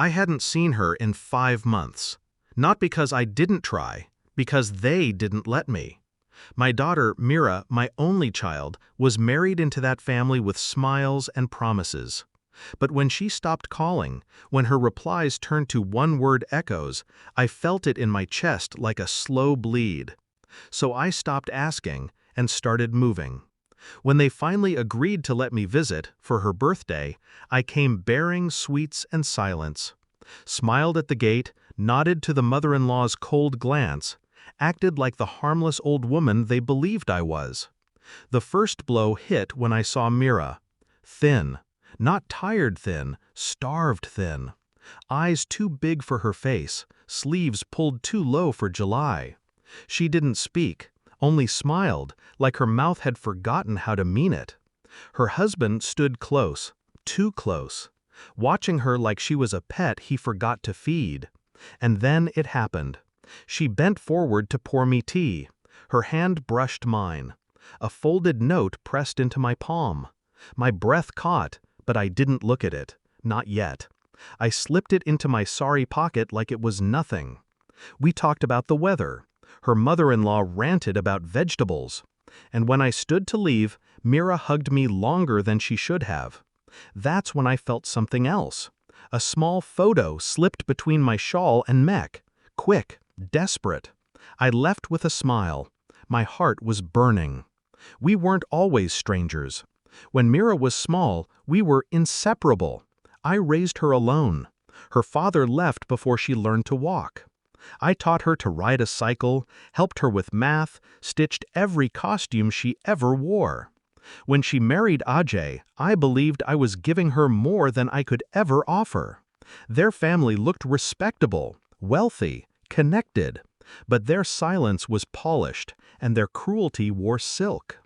I hadn't seen her in 5 months. Not because I didn't try, because they didn't let me. My daughter, Mira, my only child, was married into that family with smiles and promises. But when she stopped calling, when her replies turned to one-word echoes, I felt it in my chest like a slow bleed. So I stopped asking and started moving. When they finally agreed to let me visit, for her birthday, I came bearing sweets and silence. Smiled at the gate, nodded to the mother-in-law's cold glance, acted like the harmless old woman they believed I was. The first blow hit when I saw Mira. Thin. Not tired thin, starved thin. Eyes too big for her face, sleeves pulled too low for July. She didn't speak, only smiled, like her mouth had forgotten how to mean it. Her husband stood close, too close, watching her like she was a pet he forgot to feed. And then it happened. She bent forward to pour me tea. Her hand brushed mine. A folded note pressed into my palm. My breath caught, but I didn't look at it, not yet. I slipped it into my sorry pocket like it was nothing. We talked about the weather. Her mother-in-law ranted about vegetables. And when I stood to leave, Mira hugged me longer than she should have. That's when I felt something else. A small photo slipped between my shawl and mech. Quick, desperate. I left with a smile. My heart was burning. We weren't always strangers. When Mira was small, we were inseparable. I raised her alone. Her father left before she learned to walk. I taught her to ride a cycle, helped her with math, stitched every costume she ever wore. When she married Ajay, I believed I was giving her more than I could ever offer. Their family looked respectable, wealthy, connected, but their silence was polished, and their cruelty wore silk.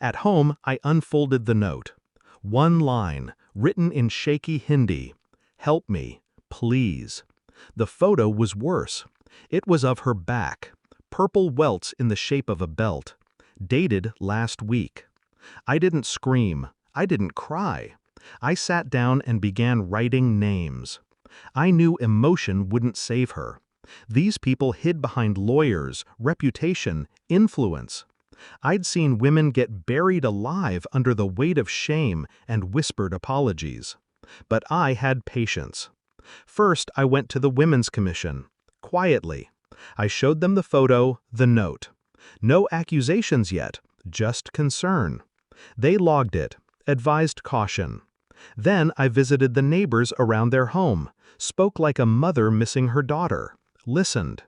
At home, I unfolded the note. One line, written in shaky Hindi. Help me, please. The photo was worse. It was of her back, purple welts in the shape of a belt, dated last week. I didn't scream. I didn't cry. I sat down and began writing names. I knew emotion wouldn't save her. These people hid behind lawyers, reputation, influence. I'd seen women get buried alive under the weight of shame and whispered apologies. But I had patience. First, I went to the Women's Commission. Quietly. I showed them the photo, the note. No accusations yet, just concern. They logged it, advised caution. Then I visited the neighbors around their home, spoke like a mother missing her daughter, listened.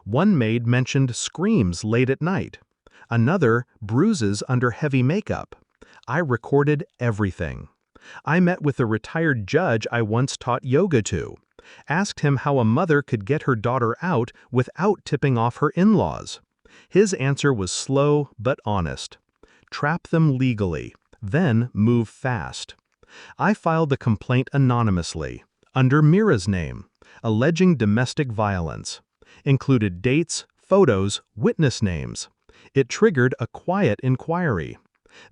One maid mentioned screams late at night. Another, bruises under heavy makeup. I recorded everything. I met with a retired judge I once taught yoga to. Asked him how a mother could get her daughter out without tipping off her in-laws. His answer was slow but honest. Trap them legally, then move fast. I filed the complaint anonymously, under Mira's name, alleging domestic violence. Included dates, photos, witness names. It triggered a quiet inquiry.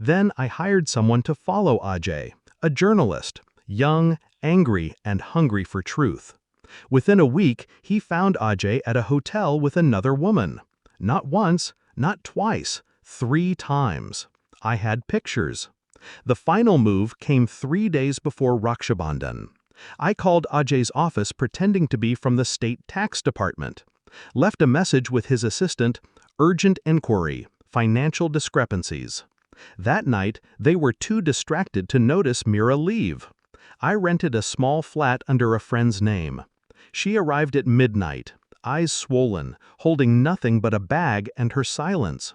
Then I hired someone to follow Ajay, a journalist, young, angry, and hungry for truth. Within a week, he found Ajay at a hotel with another woman. Not once, not twice, 3 times. I had pictures. The final move came 3 days before Raksha Bandhan. I called Ajay's office pretending to be from the state tax department. Left a message with his assistant, urgent inquiry, financial discrepancies. That night, they were too distracted to notice Mira leave. I rented a small flat under a friend's name. She arrived at midnight, eyes swollen, holding nothing but a bag and her silence.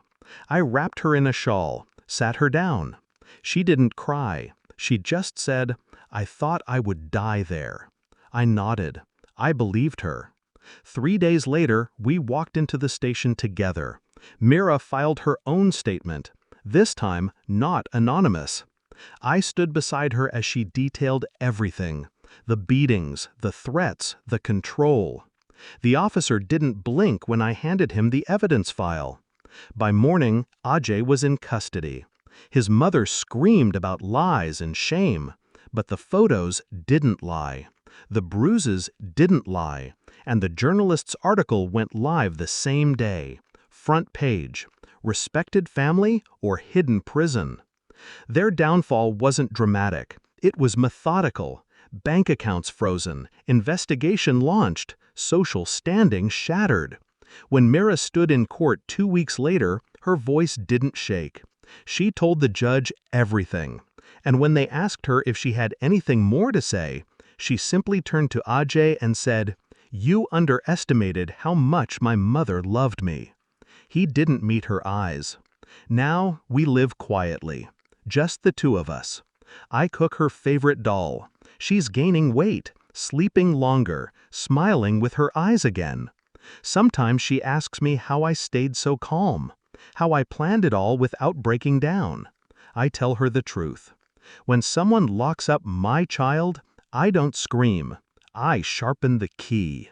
I wrapped her in a shawl, sat her down. She didn't cry. She just said, "I thought I would die there." I nodded. I believed her. 3 days later, we walked into the station together. Mira filed her own statement, this time not anonymous. I stood beside her as she detailed everything. The beatings, the threats, the control. The officer didn't blink when I handed him the evidence file. By morning, Ajay was in custody. His mother screamed about lies and shame, but the photos didn't lie. The bruises didn't lie, and the journalist's article went live the same day. Front page: respected family or hidden prison? Their downfall wasn't dramatic. It was methodical. Bank accounts frozen, investigation launched, social standing shattered. When Mira stood in court 2 weeks later, her voice didn't shake. She told the judge everything. And when they asked her if she had anything more to say, she simply turned to Ajay and said, "You underestimated how much my mother loved me." He didn't meet her eyes. Now we live quietly, just the two of us. I cook her favorite dal. She's gaining weight, sleeping longer, smiling with her eyes again. Sometimes she asks me how I stayed so calm, how I planned it all without breaking down. I tell her the truth. When someone locks up my child, I don't scream. I sharpen the key.